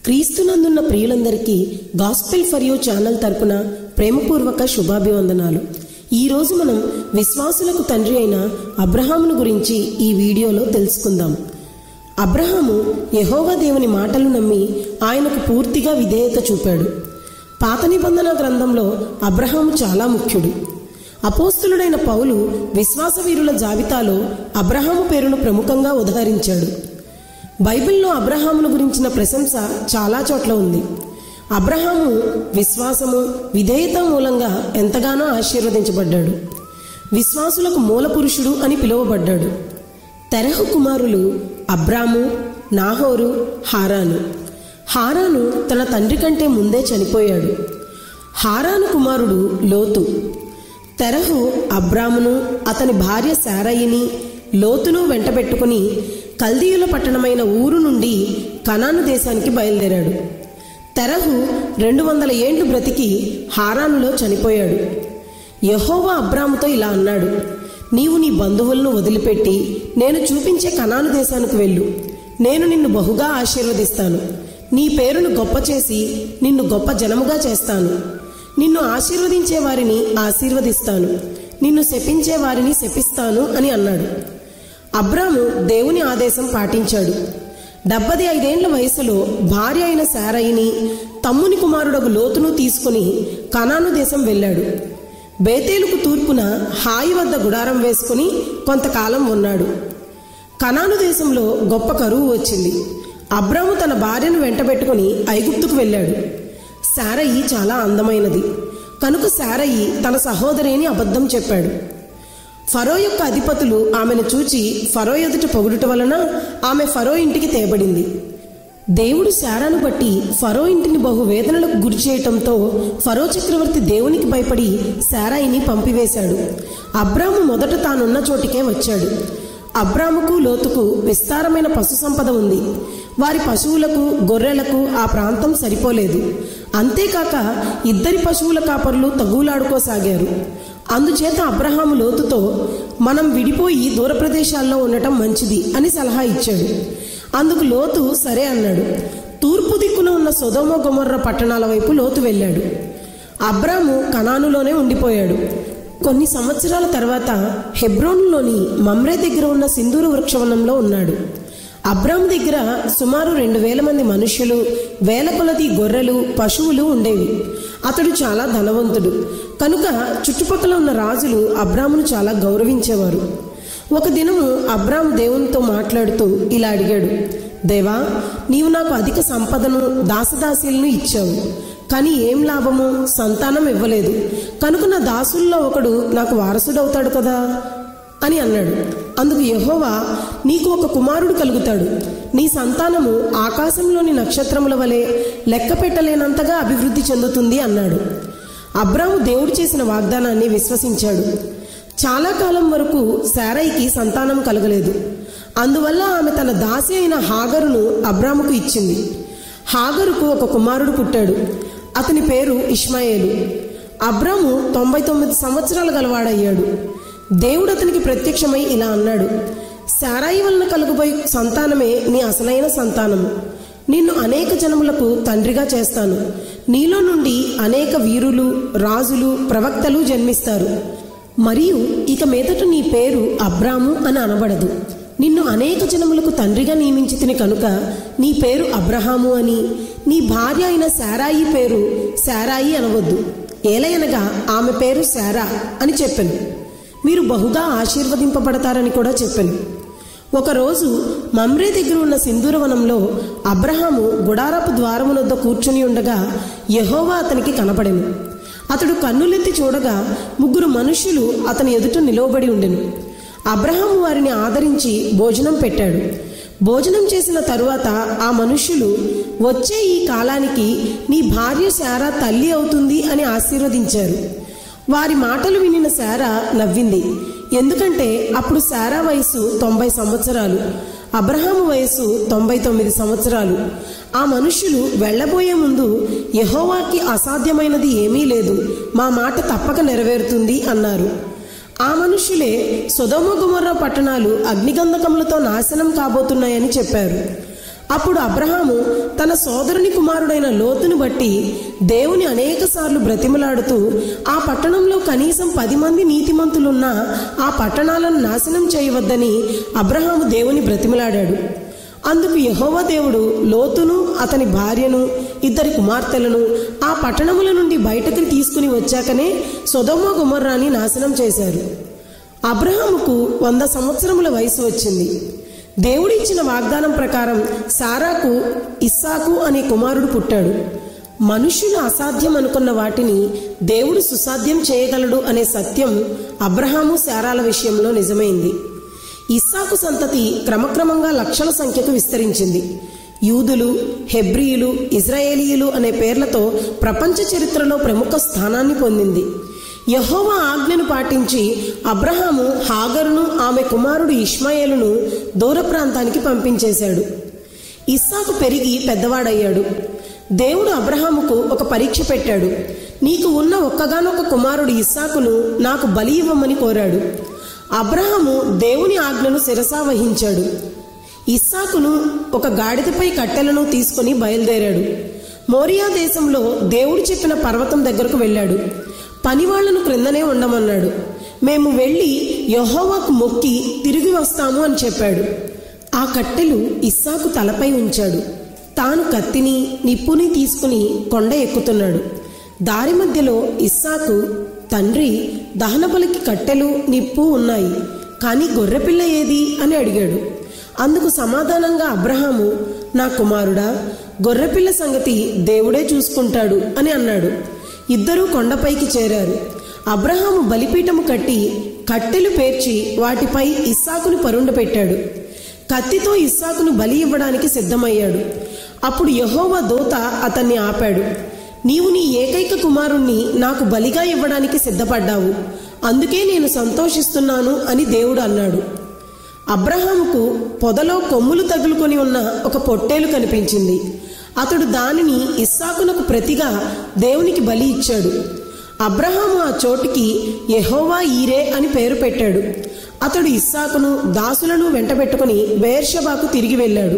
క్రీస్తునందున్న ప్రియులందరికీ gospel for you channel తరపున ప్రేమపూర్వక శుభాభివందనాలు. ఈరోజు మనం విశ్వాసులకు తండ్రి అయిన అబ్రహామును గురించి ఈ వీడియోలో తెలుసుకుందాం. అబ్రహాము యెహోవా దేవుని మాటలు నమ్మి ఆయనకు పూర్తిగా విధేయత చూపాడు. పాత నిబంధన గ్రంథంలో అబ్రహాము చాలా ముఖ్యుడు. అపోస్తులుడైన పౌలు విశ్వాసవీరుల జాబితాలో అబ్రహాము పేరును ప్రముఖంగా ఉదహరించాడు. బైబిల్లో అబ్రహామును గురించిన ప్రశంస చాలా చోట్ల ఉంది. అబ్రహాము విశ్వాసము, విధేయత మూలంగా ఎంతగానో ఆశీర్వదించబడ్డాడు. విశ్వాసులకు మూల పురుషుడు అని పిలువబడ్డాడు. తెరహు కుమారులు అబ్రాము, నాహోరు, హారాను. హారాను తన తండ్రి కంటే ముందే చనిపోయాడు. హారాను కుమారుడు లోతు. తెరహు అబ్రామును, అతని భార్య శారయిని, లోతును వెంటబెట్టుకుని కల్దీయుల పట్టణమైన ఊరు నుండి కనాను దేశానికి బయలుదేరాడు. తెరహు 200 ఏండ్లు బ్రతికి హారానులో చనిపోయాడు. యెహోవా అబ్రాముతో ఇలా అన్నాడు, నీవు నీ బంధువులను వదిలిపెట్టి నేను చూపించే కనాను దేశానికి వెళ్ళు. నేను నిన్ను బహుగా ఆశీర్వదిస్తాను. నీ పేరును గొప్ప చేసి నిన్ను గొప్ప జనముగా చేస్తాను. నిన్ను ఆశీర్వదించే వారిని ఆశీర్వదిస్తాను, నిన్ను శపించే వారిని శపిస్తాను అని అన్నాడు. అబ్రాము దేవుని ఆదేశం పాటించాడు. 75 ఏండ్ల వయసులో భార్య అయిన శారయిని, తమ్ముని కుమారుడగు లోతును తీసుకుని కనాను దేశం వెళ్ళాడు. బేతేలుకు తూర్పున హాయి వద్ద గుడారం వేసుకుని కొంతకాలం ఉన్నాడు. కనాను దేశంలో గొప్ప కరువు వచ్చింది. అబ్రాము తన భార్యను వెంటబెట్టుకుని ఐగుప్తుకు వెళ్ళాడు. శారయి చాలా అందమైనది కనుక శారయి తన సహోదరిని అబద్ధం చెప్పాడు. ఫరో యొక్క అధిపతులు ఆమెను చూచి ఫరో ఎదుట పొగుడుట వలన ఆమె ఫరో ఇంటికి తేబడింది. దేవుడు శారాను బట్టి ఫరో ఇంటిని బహు వేదనలకు గురి చేయటంతో ఫరో చక్రవర్తి దేవునికి భయపడి శారాయిని పంపివేశాడు. అబ్రాము మొదట తానున్న చోటికే వచ్చాడు. అబ్రాముకు లోతుకు విస్తారమైన పశు సంపద ఉంది. వారి పశువులకు, గొర్రెలకు ఆ ప్రాంతం సరిపోలేదు. అంతేకాక 2 పశువుల కాపరులు తగులాడుకోసాగారు. అందుచేత అబ్రహాము లోతుతో మనం విడిపోయి దూర ప్రదేశాల్లో ఉండటం మంచిది అని సలహా ఇచ్చాడు. అందుకు లోతు సరే అన్నాడు. తూర్పు దిక్కున ఉన్న సొదొమ గొమొర్రా పట్టణాల వైపు లోతు వెళ్ళాడు. అబ్రాము కనానులోనే ఉండిపోయాడు. కొన్ని సంవత్సరాల తర్వాత హెబ్రోనులోని మమ్రే దగ్గర ఉన్న సింధూర వృక్షవనంలో ఉన్నాడు. అబ్రాము దగ్గర సుమారు 2000 మంది మనుష్యులు, వేల కొలది గొర్రెలు, పశువులు ఉండేవి. అతడు చాలా ధనవంతుడు కనుక చుట్టుపక్కల ఉన్న రాజులు అబ్రామును చాలా గౌరవించేవారు. ఒక దినము అబ్రాము దేవునితో మాట్లాడుతూ ఇలా అడిగాడు, దేవా, నీవు నాకు అధిక సంపదను, దాసదాసీలను ఇచ్చావు. కానీ ఏం లాభము? సంతానం ఇవ్వలేదు. కనుక నా దాసుల్లో ఒకడు నాకు వారసుడవుతాడు కదా అని అన్నాడు. అందుకు యెహోవా, నీకు ఒక కుమారుడు కలుగుతాడు. నీ సంతానము ఆకాశంలోని నక్షత్రముల వలె లెక్క పెట్టలేనంతగా అభివృద్ధి చెందుతుంది అన్నాడు. అబ్రాము దేవుడు చేసిన వాగ్దానాన్ని విశ్వసించాడు. చాలా కాలం వరకు శారయికి సంతానం కలగలేదు. అందువల్ల ఆమె తన దాసి అయిన హాగరును అబ్రాముకు ఇచ్చింది. హాగరుకు ఒక కుమారుడు పుట్టాడు. అతని పేరు ఇష్మాయేలు. అబ్రాము 99 సంవత్సరాలు గలవాడయ్యాడు. దేవుడు అతనికి ప్రత్యక్షమై ఇలా అన్నాడు, శారాయి వలన కలుగుబోయే సంతానమే నీ అసలైన సంతానము. నిన్ను అనేక జనములకు తండ్రిగా చేస్తాను. నీలో నుండి అనేక వీరులు, రాజులు, ప్రవక్తలు జన్మిస్తారు. మరియు ఇక మీదట నీ పేరు అబ్రాము అని అనబడదు. నిన్ను అనేక జనములకు తండ్రిగా నియమించితిని కనుక నీ పేరు అబ్రహాము అని, నీ భార్య అయిన శారాయి పేరు శారాయి అనవద్దు. ఏలయనగా ఆమె పేరు శారా అని చెప్పాను. మీరు బహుగా ఆశీర్వదింపబడతారని కూడా చెప్పాను. ఒకరోజు మమ్రే దగ్గర ఉన్న సింధూరవనంలో అబ్రహాము గుడారపు ద్వారమునొద్ద కూర్చుని ఉండగా యెహోవా అతనికి కనపడెను. అతడు కన్నులెత్తి చూడగా 3 మనుష్యులు అతని ఎదుట నిలవబడి ఉండెను. అబ్రహాము వారిని ఆదరించి భోజనం పెట్టాడు. భోజనం చేసిన తరువాత ఆ మనుష్యులు, వచ్చే ఈ కాలానికి నీ భార్య శారా తల్లి అవుతుంది అని ఆశీర్వదించారు. వారి మాటలు వినిన శారా నవ్వింది. ఎందుకంటే అప్పుడు శారా వయసు 90 సంవత్సరాలు, అబ్రహాము వయసు 99 సంవత్సరాలు. ఆ మనుష్యులు వెళ్లబోయే ముందు, యెహోవాకి అసాధ్యమైనది ఏమీ లేదు, మా మాట తప్పక నెరవేరుతుంది అన్నారు. ఆ మనుష్యులే సొదొమ గొమొర్రా పట్టణాలు అగ్నిగంధకములతో నాశనం కాబోతున్నాయని చెప్పారు. అప్పుడు అబ్రహాము తన సోదరుని కుమారుడైన లోతును బట్టి దేవుని అనేకసార్లు బ్రతిమలాడుతూ ఆ పట్టణంలో కనీసం 10 మంది నీతిమంతులున్నా ఆ పట్టణాలను నాశనం చేయవద్దని అబ్రహాము దేవుని బ్రతిమలాడాడు. అందుకు యెహోవా దేవుడు లోతును అతని భార్యను 2 కుమార్తెలను ఆ పట్టణముల నుండి బయటకు తీసుకుని వచ్చాకనే సొదొమ గొమొర్రాని నాశనం చేశారు. అబ్రహాముకు 100 సంవత్సరముల వయసు వచ్చింది. దేవుడిచ్చిన వాగ్దానం ప్రకారం సారాకు ఇస్సాకు అనే కుమారుడు పుట్టాడు. మనుష్యులు అసాధ్యం అనుకున్న వాటిని దేవుడు సుసాధ్యం చేయగలడు అనే సత్యం అబ్రహాము శారాల విషయంలో నిజమైంది. ఇస్సాకు సంతతి క్రమక్రమంగా లక్షల సంఖ్యకు విస్తరించింది. యూదులు, హెబ్రీయులు, ఇజ్రాయేలీయులు అనే పేర్లతో ప్రపంచ చరిత్రలో ప్రముఖ స్థానాన్ని పొందింది. యెహోవా ఆజ్ఞను పాటించి అబ్రహాము హాగరును ఆమె కుమారుడు ఇష్మాయేలును దూర ప్రాంతానికి పంపించేశాడు. ఇస్సాకు పెరిగి పెద్దవాడయ్యాడు. దేవుడు అబ్రహాముకు ఒక పరీక్ష పెట్టాడు. నీకు ఉన్న ఒక్కగానొక్క కుమారుడు ఇస్సాకును నాకు బలి ఇవ్వమని కోరాడు. అబ్రహాము దేవుని ఆజ్ఞను శిరసావహించాడు. ఇస్సాకును ఒక గాడిదపై కట్టెలను తీసుకుని బయలుదేరాడు. మోరియా దేశంలో దేవుడు చెప్పిన పర్వతం దగ్గరకు వెళ్ళాడు. పనివాళ్లను క్రిందనే ఉండమన్నాడు. మేము వెళ్ళి యెహోవాకు మొక్కి తిరిగి వస్తాము అని చెప్పాడు. ఆ కట్టెలు ఇస్సాకు తలపై ఉంచాడు. తాను కత్తిని నిప్పుని తీసుకుని కొండ ఎక్కుతున్నాడు. దారి మధ్యలో ఇస్సాకు, తండ్రి, దహనబలికి కట్టెలు నిప్పు ఉన్నాయి, కానీ గొర్రెపిల్ల ఏది అని అడిగాడు. అందుకు సమాధానంగా అబ్రహాము, నా కుమారుడా, గొర్రెపిల్ల సంగతి దేవుడే చూసుకుంటాడు అని అన్నాడు. ఇద్దరూ కొండపైకి చేరారు. అబ్రహాము బలిపీఠము కట్టి కట్టెలు పేర్చి వాటిపై ఇస్సాకును పరుండపెట్టాడు. కత్తితో ఇస్సాకును బలి ఇవ్వడానికి సిద్ధమయ్యాడు. అప్పుడు యెహోవా దూత అతన్ని ఆపాడు. నీవు నీ ఏకైక కుమారుణ్ణి నాకు బలిగా ఇవ్వడానికి సిద్ధపడ్డావు, అందుకే నేను సంతోషిస్తున్నాను అని దేవుడు అన్నాడు. అబ్రహాముకు పొదలో కొమ్ములు తగులుకొని ఉన్న ఒక పొట్టేలు కనిపించింది. అతడు దానిని ఇస్సాకునకు ప్రతిగా దేవునికి బలి ఇచ్చాడు. అబ్రహాము ఆ చోటికి యెహోవా ఈరే అని పేరు పెట్టాడు. అతడు ఇస్సాకును దాసులను వెంటబెట్టుకుని బెయేర్షెబాకు తిరిగి వెళ్ళాడు.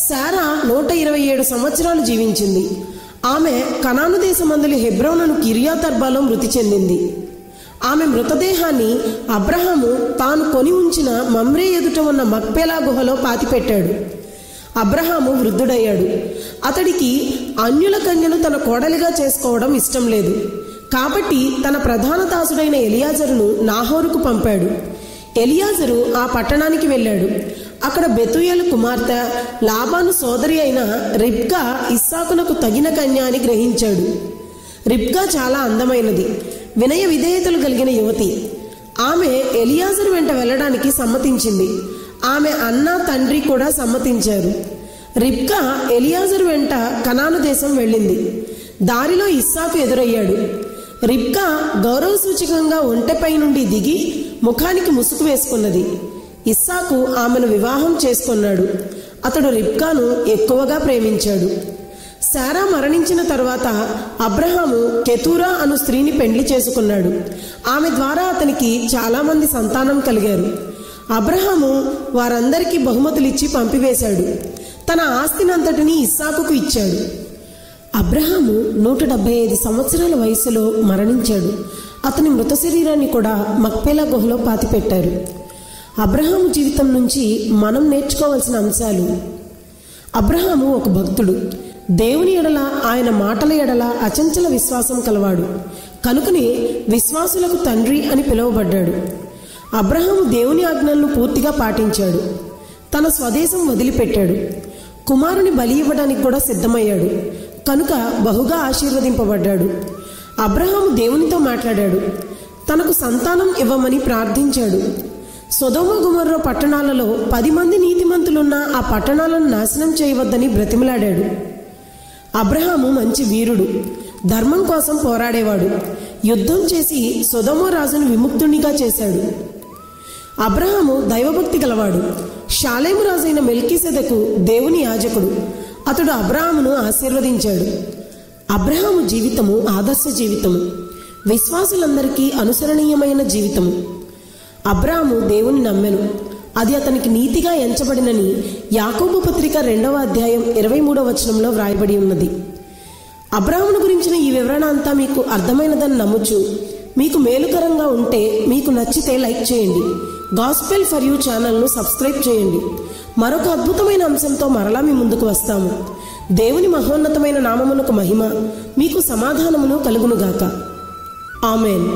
శారా 127 సంవత్సరాలు జీవించింది. ఆమె కనాను దేశమందలి హెబ్రోనును కిర్యాతర్బాలో మృతి చెందింది. ఆమె మృతదేహాన్ని అబ్రహాము తాను కొని ఉంచిన మమ్రే ఎదుట ఉన్న మక్పేలా గుహలో పాతిపెట్టాడు. అబ్రహాము వృద్ధుడయ్యాడు. అతడికి అన్యుల కన్యను తన కోడలిగా చేసుకోవడం ఇష్టం లేదు. కాబట్టి తన ప్రధాన దాసుడైన ఎలియాజరును నాహోరుకు పంపాడు. ఎలియాజరు ఆ పట్టణానికి వెళ్ళాడు. అక్కడ బెతూయేలు కుమార్తె లాబాను సోదరి అయిన రిబ్కా ఇస్సాకునకు తగిన కన్య అని గ్రహించాడు. రిబ్కా చాలా అందమైనది, వినయ విధేయతలు కలిగిన యువతి. ఆమె ఎలియాజరు వెంట వెళ్ళడానికి సమ్మతించింది. ఆమె అన్న, తండ్రి కూడా సమ్మతించారు. రిబ్కా ఎలియాజరు వెంట కనాను దేశం వెళ్ళింది. దారిలో ఇస్సాకు ఎదురయ్యాడు. రిబ్కా గౌరవ సూచకంగా ఒంటెపై నుండి దిగి ముఖానికి ముసుగు వేసుకున్నది. ఇస్సాకు ఆమెను వివాహం చేసుకున్నాడు. అతడు రిబ్కాను ఎక్కువగా ప్రేమించాడు. శారా మరణించిన తరువాత అబ్రహాము కెతూరా అను స్త్రీని పెండ్లి చేసుకున్నాడు. ఆమె ద్వారా అతనికి చాలామంది సంతానం కలిగారు. అబ్రహాము వారందరికీ బహుమతులిచ్చి పంపివేశాడు. తన ఆస్తినంతటినీ ఇస్సాకుకు ఇచ్చాడు. అబ్రహాము 175 సంవత్సరాల వయసులో మరణించాడు. అతని మృత శరీరాన్ని కూడా మక్పేలా గుహలో పాతిపెట్టారు. అబ్రహాము జీవితం నుంచి మనం నేర్చుకోవాల్సిన అంశాలు. అబ్రహాము ఒక భక్తుడు. దేవుని ఎడల, ఆయన మాటల ఎడల అచంచల విశ్వాసం కలవాడు. కనుకనే విశ్వాసులకు తండ్రి అని పిలువబడ్డాడు. అబ్రహాము దేవుని ఆజ్ఞలను పూర్తిగా పాటించాడు. తన స్వదేశం వదిలిపెట్టాడు. కుమారుని బలి ఇవ్వడానికి కూడా సిద్ధమయ్యాడు. కనుక బహుగా ఆశీర్వదింపబడ్డాడు. అబ్రహాము దేవునితో మాట్లాడాడు. తనకు సంతానం ఇవ్వమని ప్రార్థించాడు. సొదొమ గొమొర్రా పట్టణాలలో 10 మంది నీతిమంతులున్న ఆ పట్టణాలను నాశనం చేయవద్దని బ్రతిమలాడాడు. అబ్రహాము మంచి వీరుడు, ధర్మం కోసం పోరాడేవాడు. యుద్ధం చేసి సొదొమ రాజును విముక్తునిగా చేశాడు. అబ్రహాము దైవభక్తి గలవాడు. షాలేము రాజైన మెల్కీసెదెకు దేవుని యాజకుడు. అతడు అబ్రహామును ఆశీర్వదించాడు. అబ్రహాము జీవితము ఆదర్శ జీవితము, విశ్వాసులందరికీ అనుసరణీయమైన జీవితము. అబ్రహాము దేవుని నమ్మెను. అది అతనికి నీతిగా ఎంచబడినని యాకోబు పత్రిక 2వ అధ్యాయం 23వ వచనంలో వ్రాయబడి ఉన్నది. అబ్రాహామును గురించిన ఈ వివరణ అంతా మీకు అర్థమైనదని నమ్ముచు మీకు మేలుకరంగా ఉంటే మీకు నచ్చితే లైక్ చేయండి. గాస్పెల్ ఫర్ యూ ఛానల్ను సబ్స్క్రైబ్ చేయండి. మరొక అద్భుతమైన అంశంతో మరలా మీ ముందుకు వస్తాము. దేవుని మహోన్నతమైన నామమునకు మహిమ, మీకు సమాధానమును కలుగునుగాక. ఆమెన్.